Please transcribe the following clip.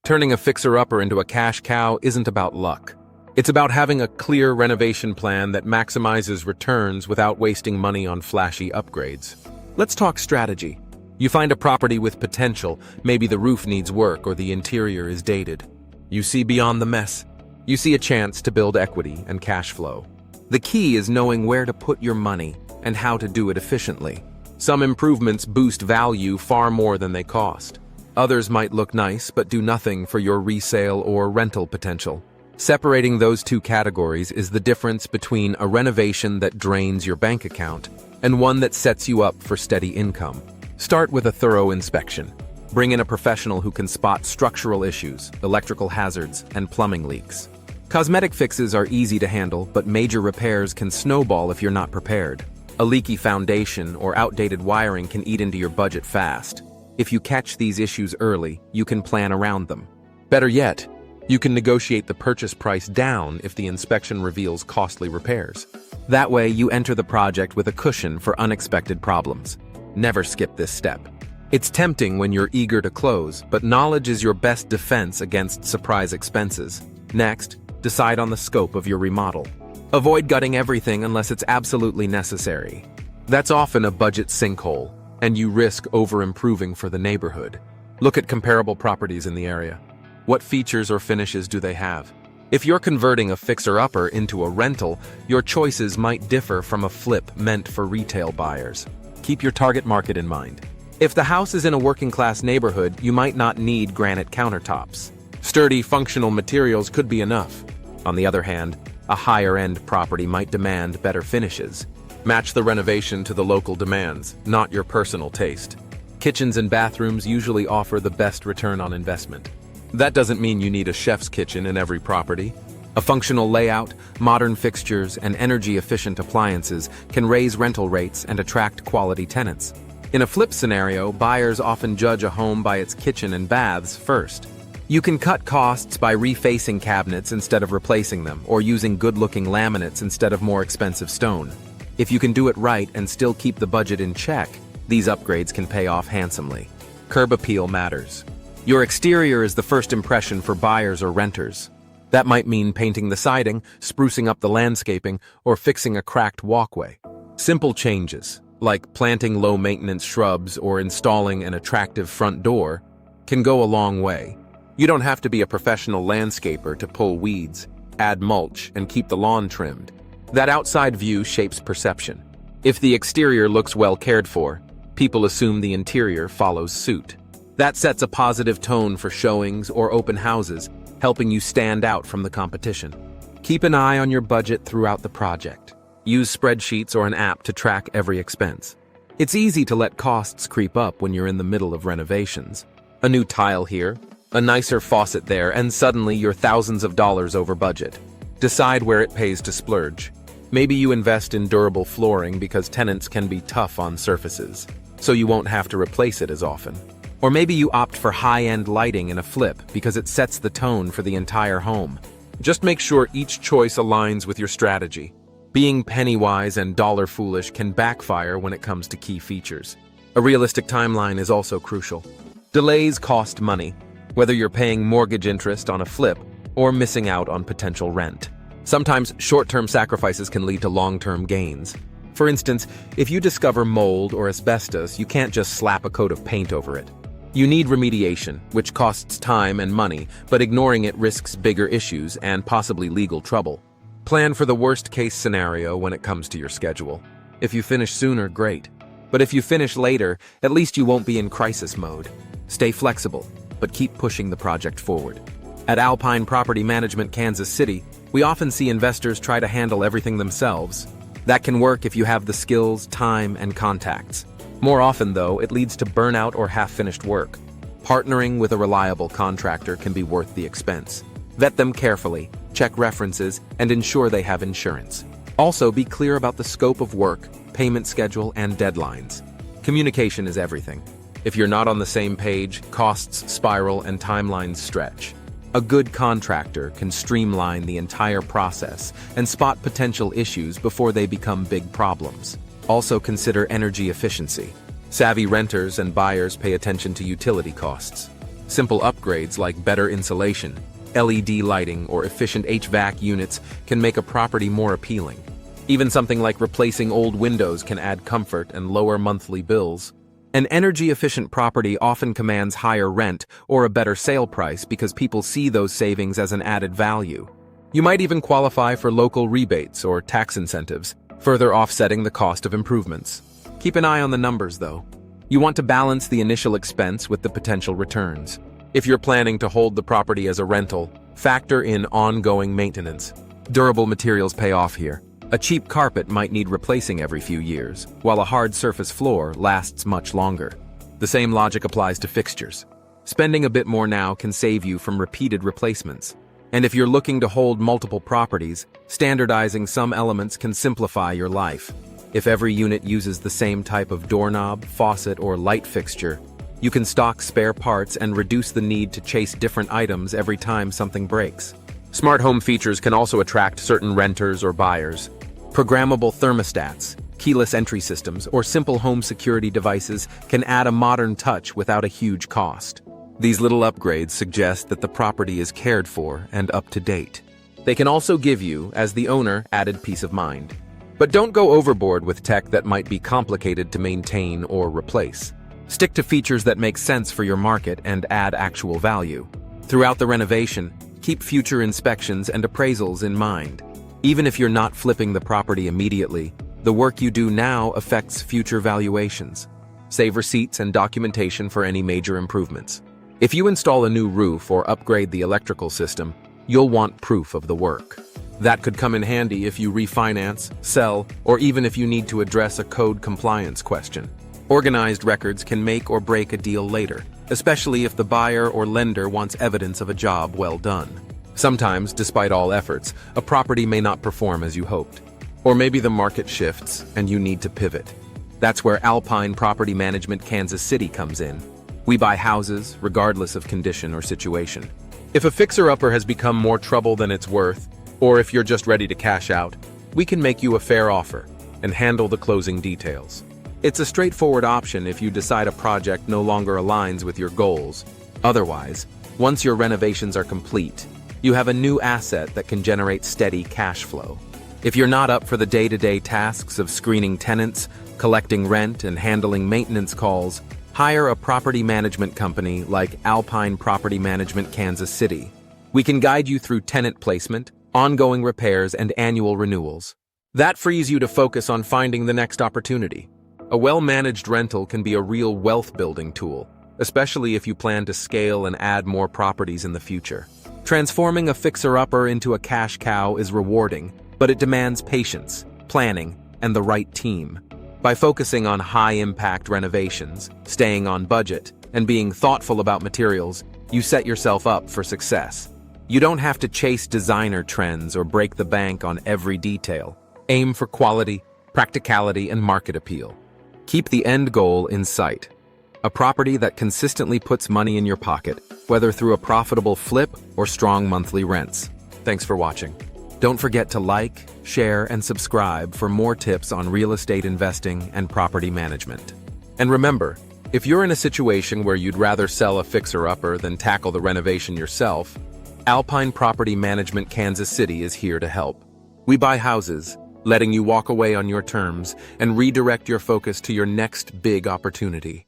Turning a fixer-upper into a cash cow isn't about luck. It's about having a clear renovation plan that maximizes returns without wasting money on flashy upgrades. Let's talk strategy. You find a property with potential, maybe the roof needs work or the interior is dated. You see beyond the mess. You see a chance to build equity and cash flow. The key is knowing where to put your money and how to do it efficiently. Some improvements boost value far more than they cost. Others might look nice but do nothing for your resale or rental potential. Separating those two categories is the difference between a renovation that drains your bank account and one that sets you up for steady income. Start with a thorough inspection. Bring in a professional who can spot structural issues, electrical hazards, and plumbing leaks. Cosmetic fixes are easy to handle, but major repairs can snowball if you're not prepared. A leaky foundation or outdated wiring can eat into your budget fast. If you catch these issues early, you can plan around them. Better yet, you can negotiate the purchase price down if the inspection reveals costly repairs. That way, you enter the project with a cushion for unexpected problems. Never skip this step. It's tempting when you're eager to close, but knowledge is your best defense against surprise expenses. Next, decide on the scope of your remodel. Avoid gutting everything unless it's absolutely necessary. That's often a budget sinkhole, and you risk over-improving for the neighborhood. Look at comparable properties in the area. What features or finishes do they have? If you're converting a fixer-upper into a rental, your choices might differ from a flip meant for retail buyers. Keep your target market in mind. If the house is in a working-class neighborhood, you might not need granite countertops. Sturdy, functional materials could be enough. On the other hand, a higher-end property might demand better finishes. Match the renovation to the local demands, not your personal taste. Kitchens and bathrooms usually offer the best return on investment. That doesn't mean you need a chef's kitchen in every property. A functional layout, modern fixtures, and energy-efficient appliances can raise rental rates and attract quality tenants. In a flip scenario, buyers often judge a home by its kitchen and baths first. You can cut costs by refacing cabinets instead of replacing them, or using good-looking laminates instead of more expensive stone. If you can do it right and still keep the budget in check, these upgrades can pay off handsomely. Curb appeal matters. Your exterior is the first impression for buyers or renters. That might mean painting the siding, sprucing up the landscaping, or fixing a cracked walkway. Simple changes, like planting low-maintenance shrubs or installing an attractive front door, can go a long way. You don't have to be a professional landscaper to pull weeds, add mulch, and keep the lawn trimmed. That outside view shapes perception. If the exterior looks well cared for, people assume the interior follows suit. That sets a positive tone for showings or open houses, helping you stand out from the competition. Keep an eye on your budget throughout the project. Use spreadsheets or an app to track every expense. It's easy to let costs creep up when you're in the middle of renovations. A new tile here, a nicer faucet there, and suddenly you're thousands of dollars over budget. Decide where it pays to splurge. Maybe you invest in durable flooring because tenants can be tough on surfaces, so you won't have to replace it as often. Or maybe you opt for high-end lighting in a flip because it sets the tone for the entire home. Just make sure each choice aligns with your strategy. Being penny-wise and dollar-foolish can backfire when it comes to key features. A realistic timeline is also crucial. Delays cost money, whether you're paying mortgage interest on a flip or missing out on potential rent. Sometimes short-term sacrifices can lead to long-term gains. For instance, if you discover mold or asbestos, you can't just slap a coat of paint over it. You need remediation, which costs time and money, but ignoring it risks bigger issues and possibly legal trouble. Plan for the worst-case scenario when it comes to your schedule. If you finish sooner, great. But if you finish later, at least you won't be in crisis mode. Stay flexible, but keep pushing the project forward. At Alpine Property Management, Kansas City, we often see investors try to handle everything themselves. That can work if you have the skills, time, and contacts. More often, though, it leads to burnout or half-finished work. Partnering with a reliable contractor can be worth the expense. Vet them carefully, check references, and ensure they have insurance. Also, be clear about the scope of work, payment schedule, and deadlines. Communication is everything. If you're not on the same page, costs spiral and timelines stretch. A good contractor can streamline the entire process and spot potential issues before they become big problems. Also consider energy efficiency. Savvy renters and buyers pay attention to utility costs. Simple upgrades like better insulation, LED lighting, or efficient HVAC units can make a property more appealing. Even something like replacing old windows can add comfort and lower monthly bills. An energy-efficient property often commands higher rent or a better sale price because people see those savings as an added value. You might even qualify for local rebates or tax incentives, further offsetting the cost of improvements. Keep an eye on the numbers, though. You want to balance the initial expense with the potential returns. If you're planning to hold the property as a rental, factor in ongoing maintenance. Durable materials pay off here. A cheap carpet might need replacing every few years, while a hard surface floor lasts much longer. The same logic applies to fixtures. Spending a bit more now can save you from repeated replacements. And if you're looking to hold multiple properties, standardizing some elements can simplify your life. If every unit uses the same type of doorknob, faucet, or light fixture, you can stock spare parts and reduce the need to chase different items every time something breaks. Smart home features can also attract certain renters or buyers. Programmable thermostats, keyless entry systems, or simple home security devices can add a modern touch without a huge cost. These little upgrades suggest that the property is cared for and up to date. They can also give you, as the owner, added peace of mind. But don't go overboard with tech that might be complicated to maintain or replace. Stick to features that make sense for your market and add actual value. Throughout the renovation, keep future inspections and appraisals in mind. Even if you're not flipping the property immediately, the work you do now affects future valuations. Save receipts and documentation for any major improvements. If you install a new roof or upgrade the electrical system, you'll want proof of the work. That could come in handy if you refinance, sell, or even if you need to address a code compliance question. Organized records can make or break a deal later, especially if the buyer or lender wants evidence of a job well done. Sometimes, despite all efforts, a property may not perform as you hoped. Or maybe the market shifts and you need to pivot. That's where Alpine Property Management Kansas City comes in. We buy houses, regardless of condition or situation. If a fixer-upper has become more trouble than it's worth, or if you're just ready to cash out, we can make you a fair offer and handle the closing details. It's a straightforward option if you decide a project no longer aligns with your goals. Otherwise, once your renovations are complete, you have a new asset that can generate steady cash flow. If you're not up for the day-to-day tasks of screening tenants, collecting rent, and handling maintenance calls, hire a property management company like Alpine Property Management Kansas City. We can guide you through tenant placement, ongoing repairs, and annual renewals. That frees you to focus on finding the next opportunity. A well-managed rental can be a real wealth-building tool, especially if you plan to scale and add more properties in the future. Transforming a fixer-upper into a cash cow is rewarding, but it demands patience, planning, and the right team. By focusing on high-impact renovations, staying on budget, and being thoughtful about materials, you set yourself up for success. You don't have to chase designer trends or break the bank on every detail. Aim for quality, practicality, and market appeal. Keep the end goal in sight. A property that consistently puts money in your pocket, whether through a profitable flip or strong monthly rents. Thanks for watching. Don't forget to like, share, and subscribe for more tips on real estate investing and property management. And remember, if you're in a situation where you'd rather sell a fixer-upper than tackle the renovation yourself, Alpine Property Management Kansas City is here to help. We buy houses, letting you walk away on your terms and redirect your focus to your next big opportunity.